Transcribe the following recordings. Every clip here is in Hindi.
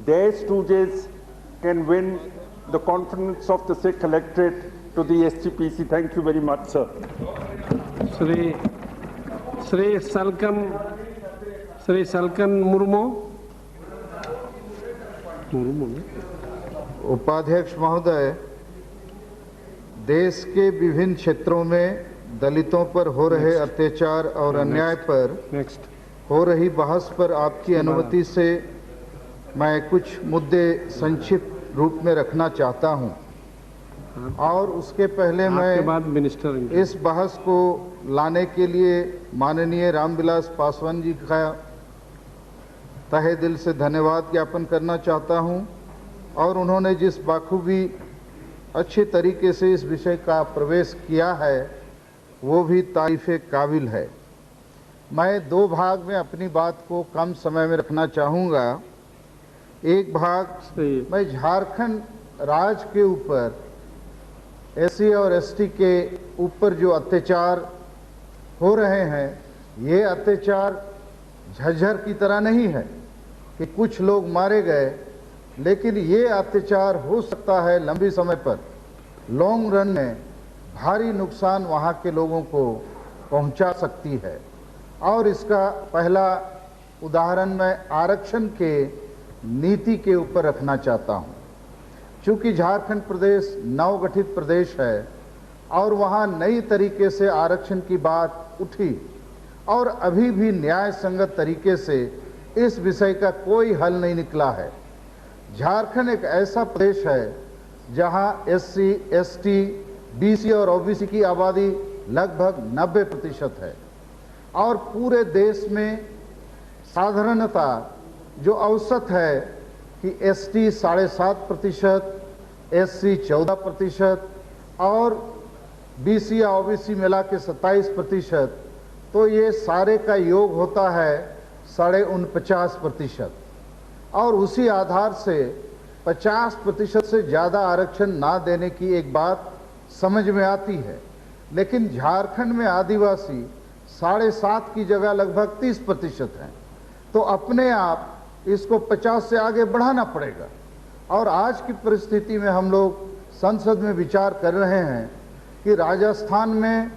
their stooges can win the confidence of the Sikh electorate to the SGPC. Thank you very much, sir. Sri Salkan Murmu. उपाध्यक्ष महोदय, देश के विभिन्न क्षेत्रों में दलितों पर हो रहे अत्याचार और अन्याय पर हो रही बहस पर आपकी अनुमति से मैं कुछ मुद्दे संक्षिप्त रूप में रखना चाहता हूं, और उसके पहले मैं इस बहस को लाने के लिए माननीय रामविलास पासवान जी का तहे दिल से धन्यवाद ज्ञापन करना चाहता हूं, और उन्होंने जिस बाखूबी अच्छे तरीके से इस विषय का प्रवेश किया है वो भी तारीफ़े काबिल है। मैं दो भाग में अपनी बात को कम समय में रखना चाहूँगा। एक भाग मैं झारखंड राज्य के ऊपर एससी और एसटी के ऊपर जो अत्याचार हो रहे हैं, ये अत्याचार झज्जर की तरह नहीं है कि कुछ लोग मारे गए, लेकिन ये अत्याचार हो सकता है लंबी समय पर, लॉन्ग रन में भारी नुकसान वहाँ के लोगों को पहुँचा सकती है। और इसका पहला उदाहरण मैं आरक्षण के नीति के ऊपर रखना चाहता हूँ। चूँकि झारखंड प्रदेश नवगठित प्रदेश है और वहाँ नई तरीके से आरक्षण की बात उठी, और अभी भी न्याय संगत तरीके से इस विषय का कोई हल नहीं निकला है। झारखंड एक ऐसा प्रदेश है जहां एससी, एसटी, बीसी और ओबीसी की आबादी लगभग 90% है, और पूरे देश में साधारणतः जो औसत है कि एसटी 7.5%, एससी 14% और बीसी या ओबीसी मिला के 27%, तो ये सारे का योग होता है 49.5%, और उसी आधार से 50% से ज़्यादा आरक्षण ना देने की एक बात समझ में आती है। लेकिन झारखंड में आदिवासी 7.5 की जगह लगभग 30% हैं, तो अपने आप इसको 50 से आगे बढ़ाना पड़ेगा। और आज की परिस्थिति में हम लोग संसद में विचार कर रहे हैं कि राजस्थान में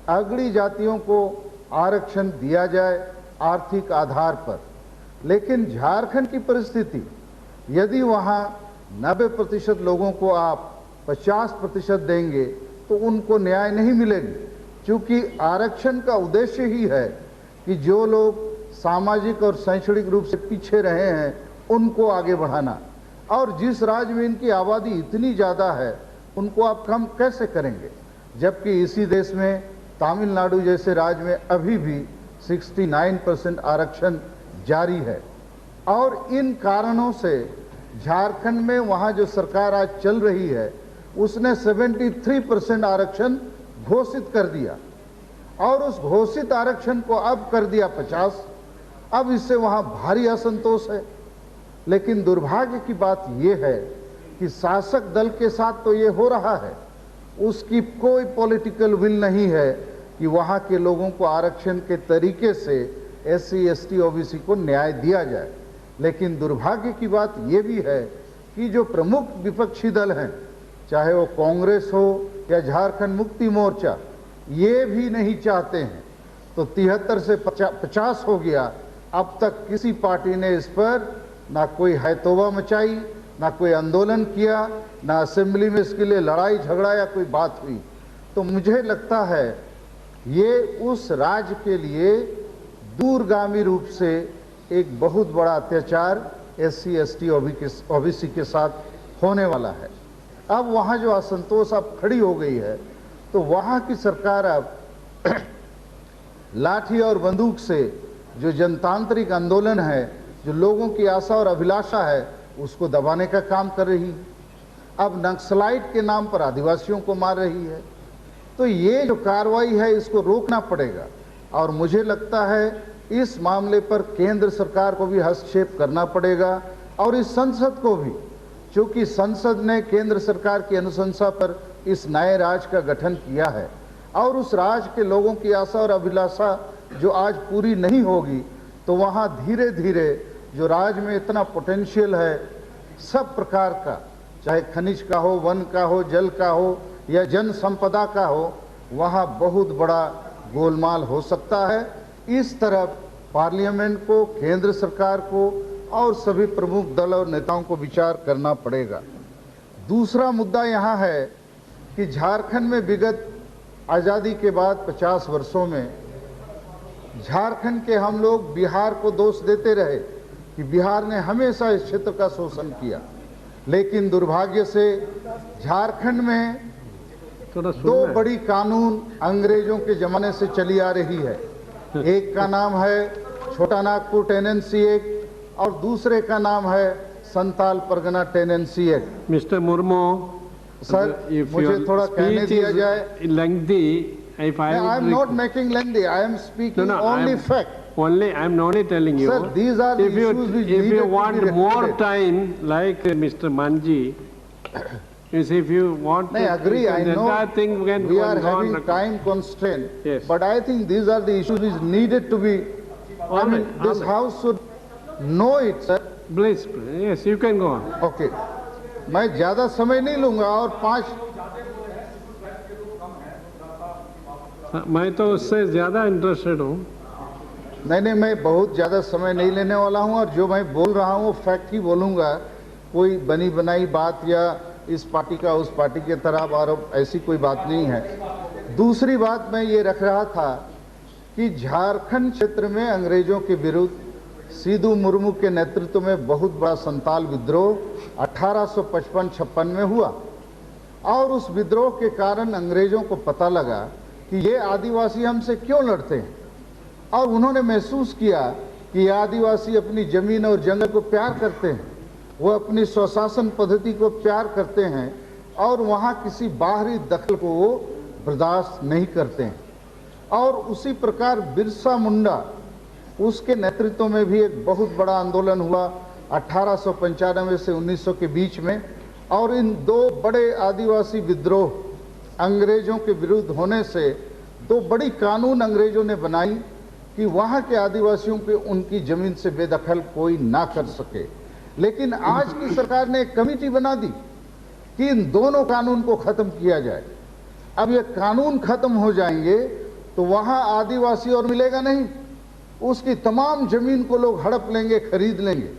अगड़ी जातियों को आरक्षण दिया जाए आर्थिक आधार पर, लेकिन झारखंड की परिस्थिति, यदि वहाँ 90% लोगों को आप 50% देंगे तो उनको न्याय नहीं मिलेगी, क्योंकि आरक्षण का उद्देश्य ही है कि जो लोग सामाजिक और शैक्षणिक रूप से पीछे रहे हैं उनको आगे बढ़ाना। और जिस राज्य में इनकी आबादी इतनी ज़्यादा है उनको आप कम कैसे करेंगे, जबकि इसी देश में तमिलनाडु जैसे राज्य में अभी भी 69% आरक्षण जारी है। और इन कारणों से झारखंड में वहाँ जो सरकार आज चल रही है उसने 73% आरक्षण घोषित कर दिया, और उस घोषित आरक्षण को अब कर दिया 50। अब इससे वहाँ भारी असंतोष है। लेकिन दुर्भाग्य की बात यह है कि शासक दल के साथ तो ये हो रहा है, उसकी कोई पॉलिटिकल विल नहीं है कि वहाँ के लोगों को आरक्षण के तरीके से एससी, एसटी, ओबीसी को न्याय दिया जाए। लेकिन दुर्भाग्य की बात ये भी है कि जो प्रमुख विपक्षी दल हैं, चाहे वो कांग्रेस हो या झारखंड मुक्ति मोर्चा, ये भी नहीं चाहते हैं। तो 73 से 50 हो गया। अब तक किसी पार्टी ने इस पर ना कोई हैतोबा मचाई, ना कोई आंदोलन किया, ना असेंबली में इसके लिए लड़ाई झगड़ा या कोई बात हुई। तो मुझे लगता है ये उस राज्य के लिए दूरगामी रूप से एक बहुत बड़ा अत्याचार एससी, एसटी, ओबीसी के साथ होने वाला है। अब वहाँ जो असंतोष अब खड़ी हो गई है, तो वहाँ की सरकार अब लाठी और बंदूक से जो जनतांत्रिक आंदोलन है, जो लोगों की आशा और अभिलाषा है, उसको दबाने का काम कर रही है। अब नक्सलाइट के नाम पर आदिवासियों को मार रही है। तो ये जो कार्रवाई है इसको रोकना पड़ेगा, और मुझे लगता है इस मामले पर केंद्र सरकार को भी हस्तक्षेप करना पड़ेगा, और इस संसद को भी, क्योंकि संसद ने केंद्र सरकार की अनुशंसा पर इस नए राज्य का गठन किया है, और उस राज्य के लोगों की आशा और अभिलाषा जो आज पूरी नहीं होगी, तो वहाँ धीरे धीरे जो राज्य में इतना पोटेंशियल है सब प्रकार का, चाहे खनिज का हो, वन का हो, जल का हो या जन संपदा का हो, वहाँ बहुत बड़ा गोलमाल हो सकता है। इस तरफ पार्लियामेंट को, केंद्र सरकार को और सभी प्रमुख दल और नेताओं को विचार करना पड़ेगा। दूसरा मुद्दा यहाँ है कि झारखंड में विगत आज़ादी के बाद 50 वर्षों में झारखंड के हम लोग बिहार को दोष देते रहे कि बिहार ने हमेशा इस क्षेत्र का शोषण किया, लेकिन दुर्भाग्य से झारखंड में दो बड़ी कानून अंग्रेजों के जमाने से चली आ रही है। एक का नाम है छोटा नागपुर टेनेंसी एक्ट और दूसरे का नाम है Santal Pargana tenancy act. Mister Murmu, sir, मुझे थोड़ा कहने दिया जाए। I am not making lengthy. I am speaking only fact. Only I am only telling you. Sir, these are the issues which if you needed want to be more repeated. time, like Mr. Manji, is if you want. I agree. I know thing can we are go on. having time constraint. Yes. But I think these are the issues which needed to be. I mean, this house should know it, sir. Please, yes, you can go on. Okay. मैं ज्यादा समय नहीं लूंगा और 5 मैं तो उससे ज्यादा इंटरेस्टेड हूँ। नहीं, मैं बहुत ज़्यादा समय नहीं लेने वाला हूं और जो मैं बोल रहा हूं वो फैक्ट ही बोलूंगा। कोई बनी बनाई बात या इस पार्टी का उस पार्टी के तरफ आरोप, ऐसी कोई बात नहीं है। दूसरी बात मैं ये रख रहा था कि झारखंड क्षेत्र में अंग्रेजों के विरुद्ध सिद्धू मुर्मू के नेतृत्व में बहुत बड़ा संताल विद्रोह 1855-56 में हुआ और उस विद्रोह के कारण अंग्रेजों को पता लगा कि ये आदिवासी हमसे क्यों लड़ते हैं और उन्होंने महसूस किया कि ये आदिवासी अपनी जमीन और जंगल को प्यार करते हैं, वो अपनी स्वशासन पद्धति को प्यार करते हैं और वहाँ किसी बाहरी दखल को वो बर्दाश्त नहीं करते हैं। और उसी प्रकार बिरसा मुंडा, उसके नेतृत्व में भी एक बहुत बड़ा आंदोलन हुआ 1895 से 1900 के बीच में और इन दो बड़े आदिवासी विद्रोह अंग्रेजों के विरुद्ध होने से दो बड़ी कानून अंग्रेजों ने बनाई कि वहाँ के आदिवासियों पे उनकी जमीन से बेदखल कोई ना कर सके। लेकिन आज की सरकार ने एक कमेटी बना दी कि इन दोनों कानून को खत्म किया जाए। अब ये कानून खत्म हो जाएंगे तो वहाँ आदिवासी और मिलेगा नहीं, उसकी तमाम जमीन को लोग हड़प लेंगे, खरीद लेंगे।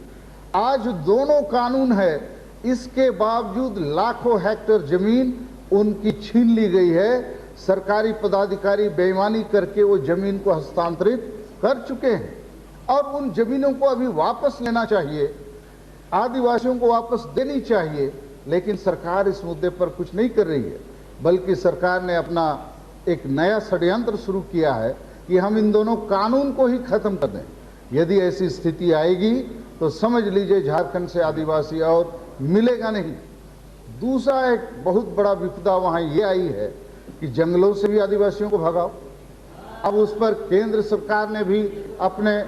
आज दोनों कानून है, इसके बावजूद लाखों हेक्टेयर जमीन उनकी छीन ली गई है। सरकारी पदाधिकारी बेईमानी करके वो जमीन को हस्तांतरित कर चुके हैं और उन जमीनों को अभी वापस लेना चाहिए, आदिवासियों को वापस देनी चाहिए, लेकिन सरकार इस मुद्दे पर कुछ नहीं कर रही है। बल्कि सरकार ने अपना एक नया षड्यंत्र शुरू किया है कि हम इन दोनों कानून को ही खत्म कर दें। यदि ऐसी स्थिति आएगी तो समझ लीजिए झारखंड से आदिवासी और मिलेगा नहीं। दूसरा एक बहुत बड़ा विपदा वहाँ ये आई है कि जंगलों से भी आदिवासियों को भगाओ। अब उस पर केंद्र सरकार ने भी अपने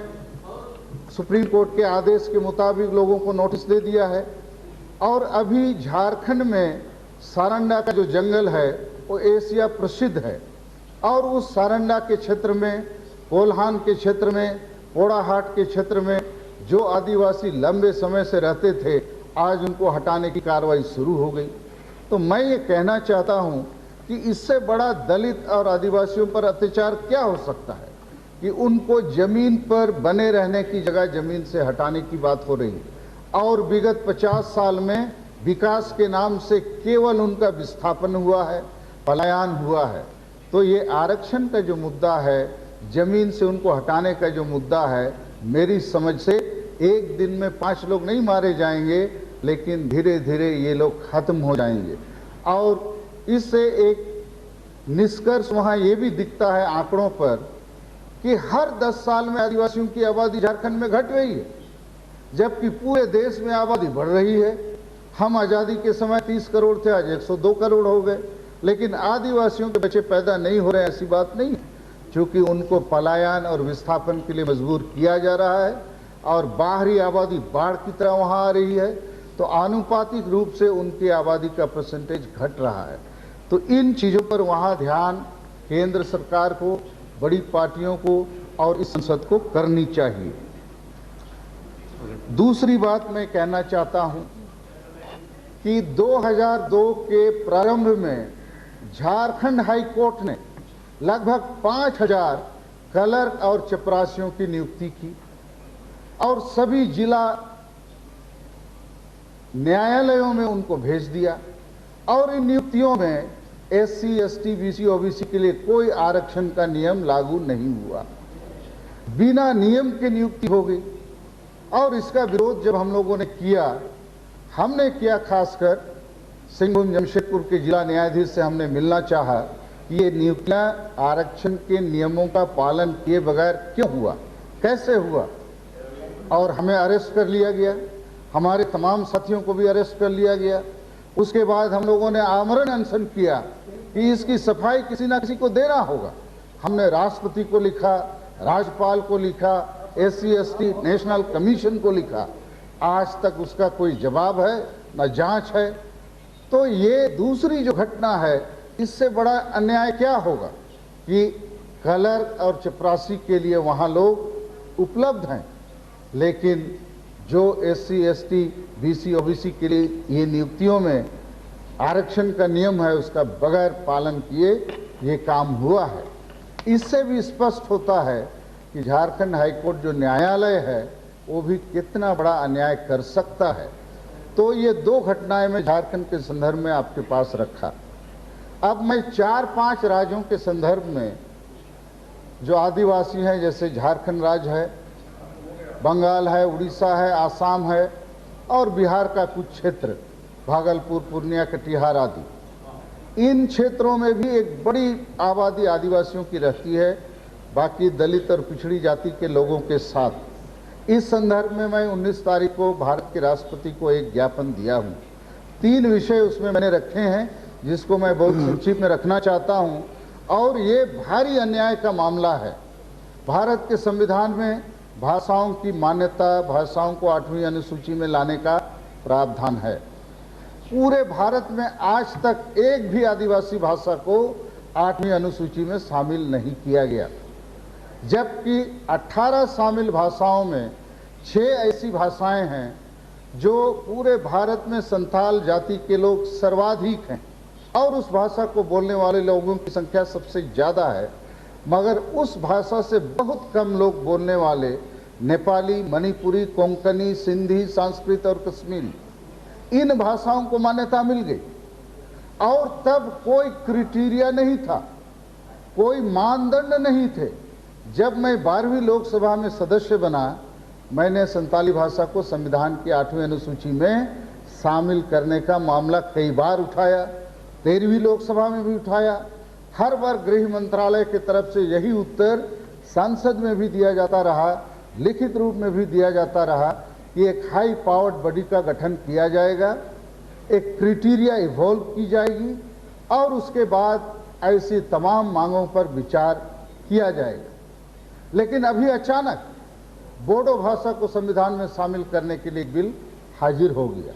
सुप्रीम कोर्ट के आदेश के मुताबिक लोगों को नोटिस दे दिया है और अभी झारखंड में सारंडा का जो जंगल है वो एशिया प्रसिद्ध है और उस सारंडा के क्षेत्र में, कोल्हान के क्षेत्र में, पोड़ाहाट के क्षेत्र में जो आदिवासी लंबे समय से रहते थे, आज उनको हटाने की कार्रवाई शुरू हो गई। तो मैं ये कहना चाहता हूँ कि इससे बड़ा दलित और आदिवासियों पर अत्याचार क्या हो सकता है कि उनको जमीन पर बने रहने की जगह जमीन से हटाने की बात हो रही है और विगत 50 साल में विकास के नाम से केवल उनका विस्थापन हुआ है, पलायन हुआ है। तो ये आरक्षण का जो मुद्दा है, जमीन से उनको हटाने का जो मुद्दा है, मेरी समझ से एक दिन में 5 लोग नहीं मारे जाएंगे, लेकिन धीरे धीरे ये लोग खत्म हो जाएंगे। और इससे एक निष्कर्ष वहाँ ये भी दिखता है आंकड़ों पर कि हर 10 साल में आदिवासियों की आबादी झारखंड में घट रही है, जबकि पूरे देश में आबादी बढ़ रही है। हम आज़ादी के समय 30 करोड़ थे, आज 102 करोड़ हो गए, लेकिन आदिवासियों के बच्चे पैदा नहीं हो रहे, ऐसी बात नहीं है, क्योंकि उनको पलायन और विस्थापन के लिए मजबूर किया जा रहा है और बाहरी आबादी बाढ़ की तरह वहाँ आ रही है, तो आनुपातिक रूप से उनकी आबादी का परसेंटेज घट रहा है। तो इन चीज़ों पर वहाँ ध्यान केंद्र सरकार को, बड़ी पार्टियों को और इस संसद को करनी चाहिए। दूसरी बात मैं कहना चाहता हूँ कि 2002 के प्रारंभ में झारखंड हाई कोर्ट ने लगभग 5000 क्लर्क और चपरासियों की नियुक्ति की और सभी जिला न्यायालयों में उनको भेज दिया और इन नियुक्तियों में एससी, एसटी, बीसी, ओबीसी के लिए कोई आरक्षण का नियम लागू नहीं हुआ, बिना नियम के नियुक्ति हो गई। और इसका विरोध जब हम लोगों ने किया, हमने किया, खासकर सिंहभूम जमशेदपुर के जिला न्यायाधीश से हमने मिलना चाहा कि ये नियुक्तियां आरक्षण के नियमों का पालन किए बगैर क्यों हुआ, कैसे हुआ, और हमें अरेस्ट कर लिया गया, हमारे तमाम साथियों को भी अरेस्ट कर लिया गया। उसके बाद हम लोगों ने आमरण अनशन किया कि इसकी सफाई किसी ना किसी को देना होगा। हमने राष्ट्रपति को लिखा, राज्यपाल को लिखा, एससी एसटी नेशनल कमीशन को लिखा, आज तक उसका कोई जवाब है न जांच है। तो ये दूसरी जो घटना है, इससे बड़ा अन्याय क्या होगा कि क्लर्क और चपरासी के लिए वहां लोग उपलब्ध हैं, लेकिन जो एससी, एसटी, बीसी, ओबीसी के लिए ये नियुक्तियों में आरक्षण का नियम है, उसका बगैर पालन किए ये काम हुआ है। इससे भी स्पष्ट होता है कि झारखंड हाईकोर्ट जो न्यायालय है वो भी कितना बड़ा अन्याय कर सकता है। तो ये दो घटनाएं मैं झारखंड के संदर्भ में आपके पास रखा। अब मैं 4-5 राज्यों के संदर्भ में जो आदिवासी हैं, जैसे झारखंड राज्य है, बंगाल है, उड़ीसा है, आसाम है और बिहार का कुछ क्षेत्र, भागलपुर, पूर्णिया, कटिहार आदि, इन क्षेत्रों में भी एक बड़ी आबादी आदिवासियों की रहती है, बाकी दलित और पिछड़ी जाति के लोगों के साथ। इस संदर्भ में मैं 19 तारीख को भारत के राष्ट्रपति को एक ज्ञापन दिया हूँ। 3 विषय उसमें मैंने रखे हैं जिसको मैं बहुत संक्षिप्त में रखना चाहता हूँ, और ये भारी अन्याय का मामला है। भारत के संविधान में भाषाओं की मान्यता, भाषाओं को 8वीं अनुसूची में लाने का प्रावधान है। पूरे भारत में आज तक एक भी आदिवासी भाषा को 8वीं अनुसूची में शामिल नहीं किया गया, जबकि 18 शामिल भाषाओं में 6 ऐसी भाषाएं हैं जो पूरे भारत में संथाल जाति के लोग सर्वाधिक हैं और उस भाषा को बोलने वाले लोगों की संख्या सबसे ज़्यादा है, मगर उस भाषा से बहुत कम लोग बोलने वाले नेपाली, मणिपुरी, कोंकणी, सिंधी, संस्कृत और कश्मीरी, इन भाषाओं को मान्यता मिल गई। और तब कोई क्राइटेरिया नहीं था, कोई मानदंड नहीं थे। जब मैं 12वीं लोकसभा में सदस्य बना, मैंने संताली भाषा को संविधान की 8वीं अनुसूची में शामिल करने का मामला कई बार उठाया, 13वीं लोकसभा में भी उठाया। हर बार गृह मंत्रालय की तरफ से यही उत्तर संसद में भी दिया जाता रहा, लिखित रूप में भी दिया जाता रहा कि एक हाई पावर्ड बॉडी का गठन किया जाएगा, एक क्राइटेरिया इवॉल्व की जाएगी और उसके बाद ऐसी तमाम मांगों पर विचार किया जाएगा। लेकिन अभी अचानक बोडो भाषा को संविधान में शामिल करने के लिए एक बिल हाजिर हो गया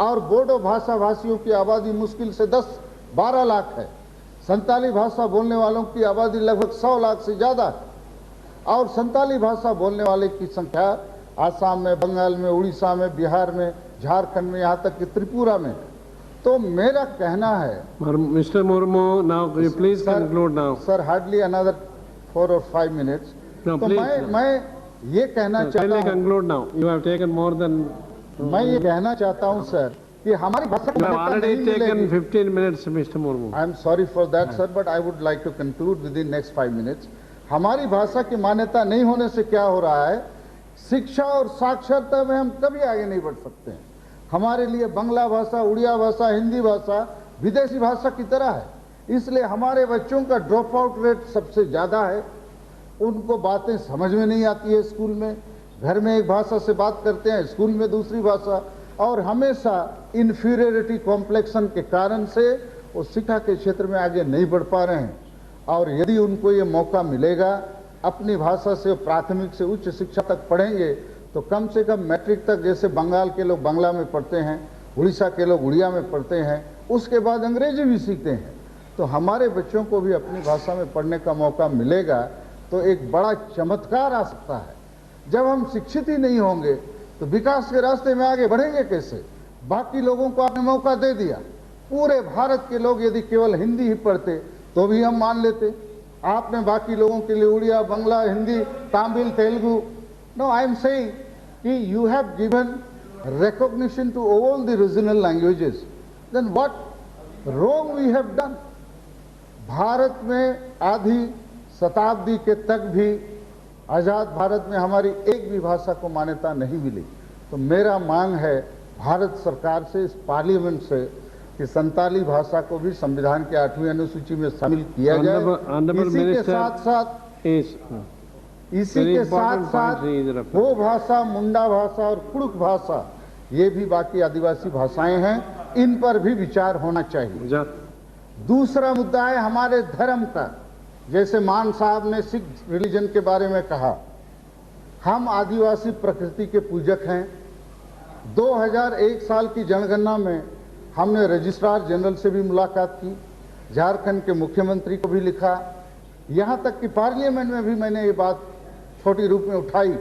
और बोडो भाषा भाषियों की आबादी मुश्किल से 10-12 लाख है। संताली भाषा बोलने वालों की आबादी लगभग 100 लाख से ज़्यादा है और संताली भाषा बोलने वाले की संख्या आसाम में, बंगाल में, उड़ीसा में, बिहार में, झारखंड में, यहाँ तक कि त्रिपुरा में। तो मेरा कहना है, mister Murmu, now please conclude now. Sir, hardly another 4 or 5 minutes। तो मैं ये कहना चाहता हूँ, conclude now, you have taken more than. मैं ये कहना चाहता हूँ सर कि हमारी भाषा You have already taken 15 minutes, Mr. Murmu. I am sorry for that, sir, but I would like to conclude within next 5 minutes। हमारी भाषा की मान्यता नहीं होने से क्या हो रहा है, शिक्षा और साक्षरता में हम कभी आगे नहीं बढ़ सकते हैं। हमारे लिए बांग्ला भाषा, उड़िया भाषा, हिंदी भाषा विदेशी भाषा की तरह है, इसलिए हमारे बच्चों का ड्रॉप आउट रेट सबसे ज़्यादा है। उनको बातें समझ में नहीं आती है स्कूल में, घर में एक भाषा से बात करते हैं, स्कूल में दूसरी भाषा, और हमेशा इन्फीरियरिटी कॉम्प्लेक्सन के कारण से वो शिक्षा के क्षेत्र में आगे नहीं बढ़ पा रहे हैं। और यदि उनको ये मौका मिलेगा, अपनी भाषा से प्राथमिक से उच्च शिक्षा तक पढ़ेंगे, तो कम से कम मैट्रिक तक, जैसे बंगाल के लोग बांग्ला में पढ़ते हैं, उड़ीसा के लोग उड़िया में पढ़ते हैं, उसके बाद अंग्रेजी भी सीखते हैं, तो हमारे बच्चों को भी अपनी भाषा में पढ़ने का मौका मिलेगा तो एक बड़ा चमत्कार आ सकता है। जब हम शिक्षित ही नहीं होंगे तो विकास के रास्ते में आगे बढ़ेंगे कैसे? बाकी लोगों को आपने मौका दे दिया। पूरे भारत के लोग यदि केवल हिंदी ही पढ़ते तो भी हम मान लेते। आपने बाकी लोगों के लिए Oriya, Bangla, Hindi, Tamil, Telugu, no, I am saying कि you have given recognition to all the regional languages, then what wrong we have done? Bharat में आधी शताब्दी के तक भी आजाद भारत में हमारी एक भी भाषा को मान्यता नहीं मिली। तो मेरा मांग है भारत सरकार से, इस पार्लियामेंट से, कि संताली भाषा को भी संविधान के 8वीं अनुसूची में शामिल किया जाए। इसी के साथ साथ वो भाषा, मुंडा भाषा और कुड़ुक भाषा, ये भी बाकी आदिवासी भाषाएं हैं, इन पर भी विचार होना चाहिए। दूसरा मुद्दा है हमारे धर्म का। जैसे मान साहब ने सिख रिलीजन के बारे में कहा, हम आदिवासी प्रकृति के पूजक हैं। 2001 साल की जनगणना में हमने रजिस्ट्रार जनरल से भी मुलाकात की, झारखंड के मुख्यमंत्री को भी लिखा, यहाँ तक कि पार्लियामेंट में भी मैंने ये बात छोटी रूप में उठाई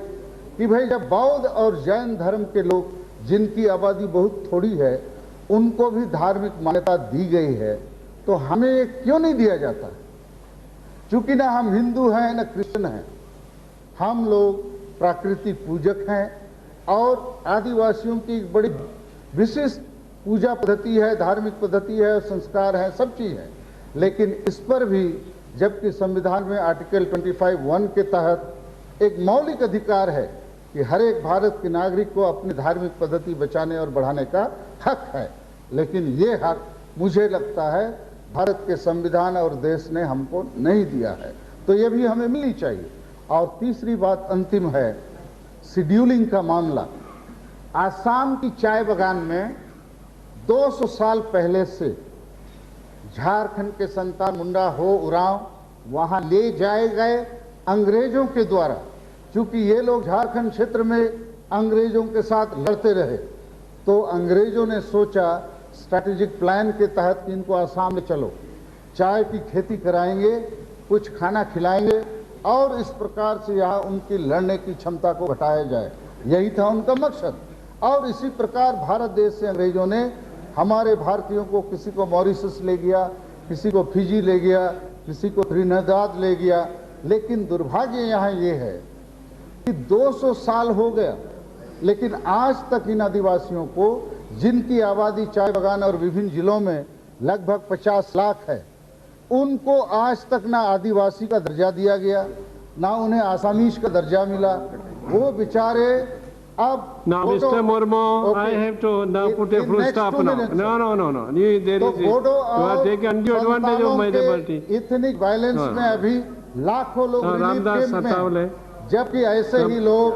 कि भाई जब बौद्ध और जैन धर्म के लोग, जिनकी आबादी बहुत थोड़ी है, उनको भी धार्मिक मान्यता दी गई है, तो हमें ये क्यों नहीं दिया जाता? क्योंकि ना हम हिंदू हैं ना क्रिश्चियन हैं, हम लोग प्राकृतिक पूजक हैं और आदिवासियों की एक बड़ी विशिष्ट पूजा पद्धति है, धार्मिक पद्धति है, संस्कार है, सब चीज है। लेकिन इस पर भी जबकि संविधान में आर्टिकल 25(1) के तहत एक मौलिक अधिकार है कि हर एक भारत के नागरिक को अपनी धार्मिक पद्धति बचाने और बढ़ाने का हक है, लेकिन ये हक मुझे लगता है भारत के संविधान और देश ने हमको नहीं दिया है, तो ये भी हमें मिलनी चाहिए। और तीसरी बात अंतिम है शेड्यूलिंग का मामला। आसाम की चाय बागान में 200 साल पहले से झारखंड के संतान मुंडा हो, उरांव वहां ले जाए गए अंग्रेजों के द्वारा। चूंकि ये लोग झारखंड क्षेत्र में अंग्रेजों के साथ लड़ते रहे, तो अंग्रेजों ने सोचा स्ट्रैटेजिक प्लान के तहत इनको आसाम में चलो, चाय की खेती कराएंगे, कुछ खाना खिलाएंगे और इस प्रकार से यहाँ उनकी लड़ने की क्षमता को घटाया जाए, यही था उनका मकसद। और इसी प्रकार भारत देश से अंग्रेजों ने हमारे भारतीयों को, किसी को मॉरिशस ले गया, किसी को फिजी ले गया, किसी को त्रिनिदाद ले गया। लेकिन दुर्भाग्य यहाँ ये है कि 200 साल हो गया, लेकिन आज तक इन आदिवासियों को, जिनकी आबादी चाय बागान और विभिन्न जिलों में लगभग 50 लाख है, उनको आज तक ना आदिवासी का दर्जा दिया गया, ना उन्हें आसामीज का दर्जा मिला। वो बेचारे अब Mr. Murmu, I have to now put a full stop now. No. You are taking undue advantage of my liberty. Ethnic violence में अभी लाखों लोग रिलीफ कैंप में, जबकि ऐसे ही लोग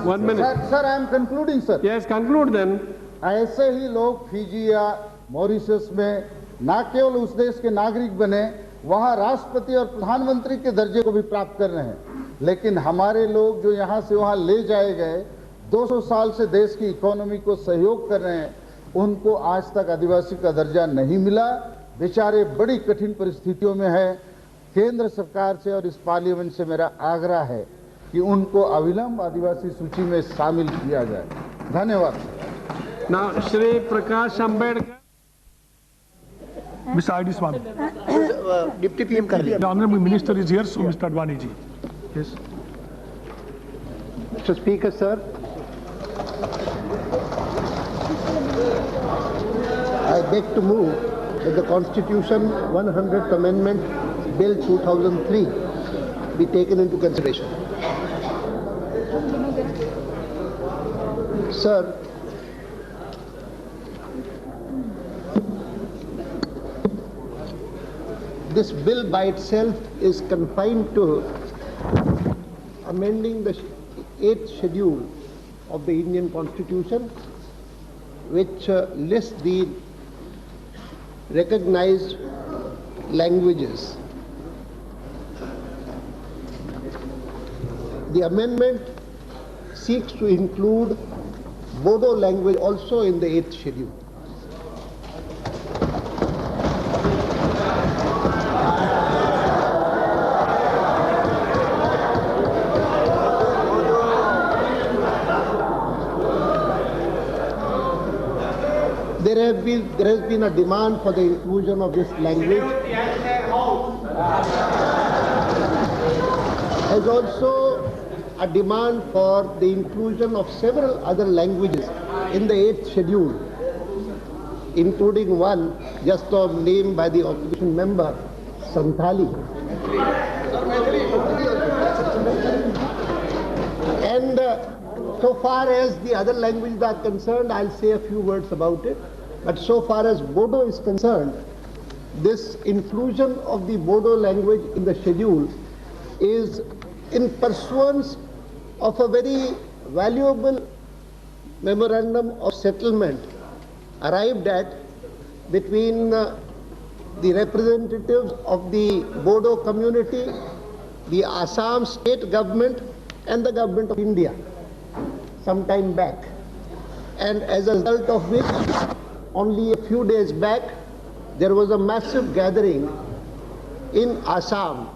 1 minute. Sir I am concluding sir. Yes, conclude then. ऐसे ही लोग फिजी या मॉरिशस में न केवल उस देश के नागरिक बने, वहां राष्ट्रपति और प्रधानमंत्री के दर्जे को भी प्राप्त कर रहे हैं। लेकिन हमारे लोग जो यहाँ से वहां ले जाए गए, 200 साल से देश की इकोनॉमी को सहयोग कर रहे हैं, उनको आज तक आदिवासी का दर्जा नहीं मिला। बेचारे बड़ी कठिन परिस्थितियों में है। केंद्र सरकार से और इस पार्लियामेंट से मेरा आग्रह है कि उनको अविलंब आदिवासी सूची में शामिल किया जाए। धन्यवाद। Now, Shri Prakash Ambedkar. Mr. I.D. Swami. Deputy PM कर लिया। The Honorable Minister is here, so Mr. Advani ji. Yes. Mr. Speaker, sir, I beg to move that the Constitution 100th Amendment Bill 2003 be taken into consideration. Sir, this bill by itself is confined to amending the 8th schedule of the Indian Constitution, which lists the recognized languages. The amendment seeks to include Bodo language also in the 8th schedule. there has been a demand for the inclusion of this language. There's also a demand for the inclusion of several other languages in the 8th schedule, including one just named by the opposition member, Santhali. And so far as the other languages are concerned, I'll say a few words about it. But so far as Bodo is concerned, this inclusion of the Bodo language in the schedule is in pursuance of a very valuable memorandum of settlement arrived at between the representatives of the Bodo community, the Assam state government, and the government of India some time back. And as a result of which, only a few days back, there was a massive gathering in Assam,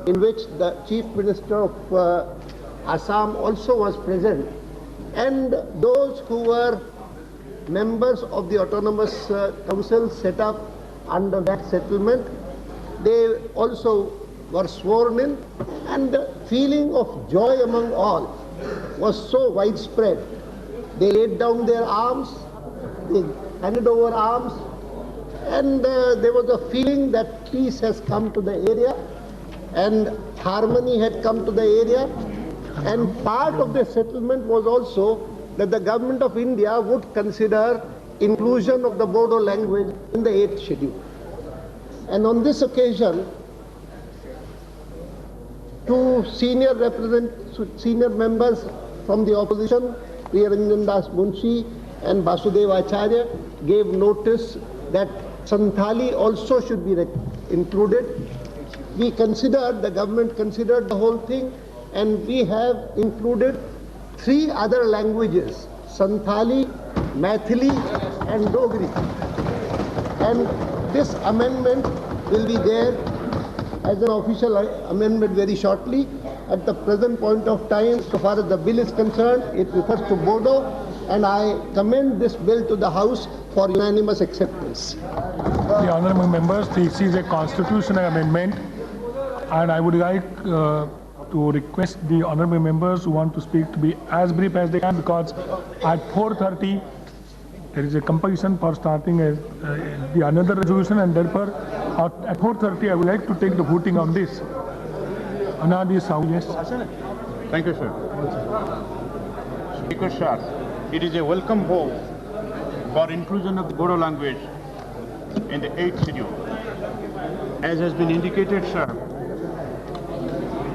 in which the Chief Minister of Assam also was present. And those who were members of the Autonomous Council set up under that settlement, they also were sworn in, and the feeling of joy among all was so widespread. They laid down their arms, they handed over arms, and there was a feeling that peace has come to the area and harmony had come to the area. And part of the settlement was also that the government of India would consider inclusion of the Bodo language in the 8th schedule. And on this occasion, two senior members from the opposition, Priyaranjan Das Munshi and Basudev Acharya, gave notice that Santhali also should be included. We considered, the government considered the whole thing, and we have included 3 other languages, Santhali, Maithili and Dogri. And this amendment will be there as an official amendment very shortly. At the present point of time, so far as the bill is concerned, it refers to Bodo, and I commend this bill to the House for unanimous acceptance. The honourable members, this is a constitutional amendment, and I would like to request the honourable members who want to speak to be as brief as they can, because at 4:30 there is a compulsion for starting the another resolution, and therefore at 4:30 I would like to take the voting on this. Anadi Sahu, yes. Thank you, sir. Speaker, sir, it is a welcome vote for inclusion of the Bodo language in the 8th schedule. As has been indicated, sir,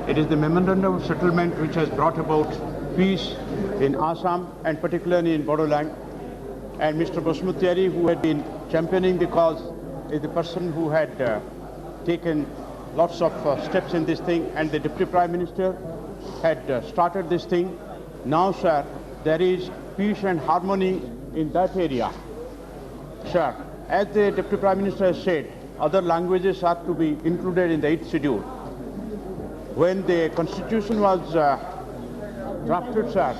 it is the memorandum of settlement which has brought about peace in Assam and particularly in Bodoland. And Mr. Basmatiari, who had been championing the cause, is the person who had taken lots of steps in this thing, and the Deputy Prime Minister had started this thing. Now, sir, there is peace and harmony in that area. Sir, as the Deputy Prime Minister has said, other languages are to be included in the 8th schedule. When the Constitution was drafted, sir,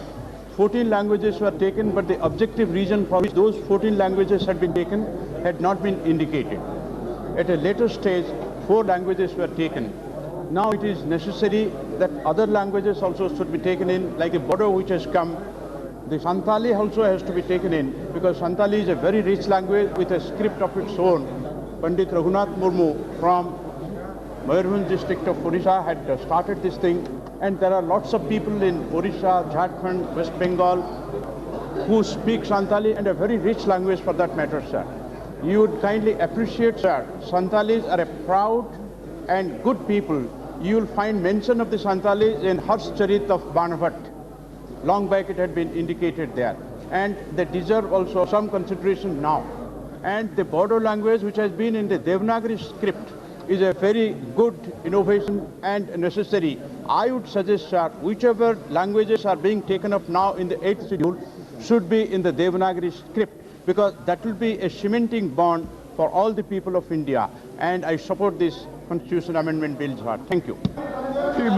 14 languages were taken, but the objective reason for which those 14 languages had been taken had not been indicated. At a later stage, 4 languages were taken. Now it is necessary that other languages also should be taken in, like the Bodo which has come. The Santhali also has to be taken in, because Santhali is a very rich language with a script of its own. Pandit Raghunath Murmu from Mayurbhanj district of Odisha had started this thing, and there are lots of people in Odisha, Jharkhand, West Bengal who speak Santhali, and a very rich language for that matter, sir. You would kindly appreciate, sir, Santalis are a proud and good people. You will find mention of the Santalis in Harsh Charit of Banabhat. Long back it had been indicated there. And they deserve also some consideration now. And the Bodo language, which has been in the Devanagari script, is a very good innovation and necessary. I would suggest, sir, whichever languages are being taken up now in the 8th schedule should be in the Devanagari script, because that will be a cementing bond for all the people of India. And I support this Constitution Amendment Bill, sir. Thank you.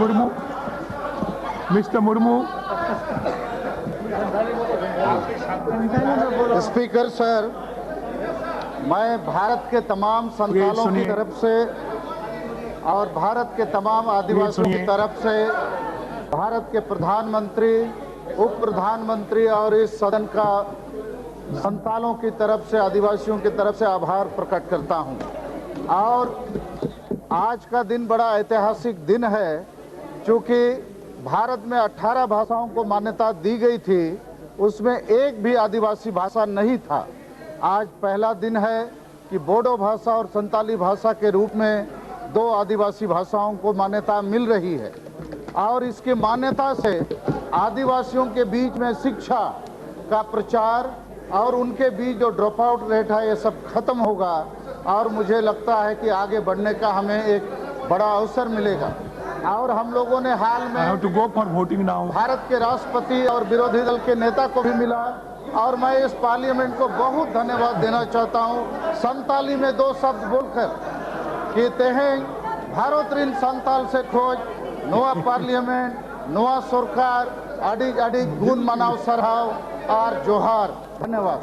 Murmu. Mr. Murmu. Speaker, sir, मैं भारत के तमाम संतालों की तरफ से और भारत के तमाम आदिवासियों की तरफ से भारत के प्रधानमंत्री, उप प्रधानमंत्री और इस सदन का संतालों की तरफ से, आदिवासियों की तरफ से आभार प्रकट करता हूं। और आज का दिन बड़ा ऐतिहासिक दिन है, क्योंकि भारत में 18 भाषाओं को मान्यता दी गई थी, उसमें एक भी आदिवासी भाषा नहीं था। आज पहला दिन है कि बोडो भाषा और संताली भाषा के रूप में 2 आदिवासी भाषाओं को मान्यता मिल रही है। और इसकी मान्यता से आदिवासियों के बीच में शिक्षा का प्रचार और उनके बीच जो ड्रॉप आउट रेट है, ये सब खत्म होगा और मुझे लगता है कि आगे बढ़ने का हमें एक बड़ा अवसर मिलेगा। और हम लोगों ने हाल में भारत के राष्ट्रपति और विरोधी दल के नेता को भी मिला और मैं इस पार्लियामेंट को बहुत धन्यवाद देना चाहता हूं, संताली में 2 शब्द बोलकर कि तेहें भारत रिन संताल से खोज नोआ पार्लियामेंट, नोआ सरकार, अडिग गुण मनाव सरहाव और जोहार। धन्यवाद।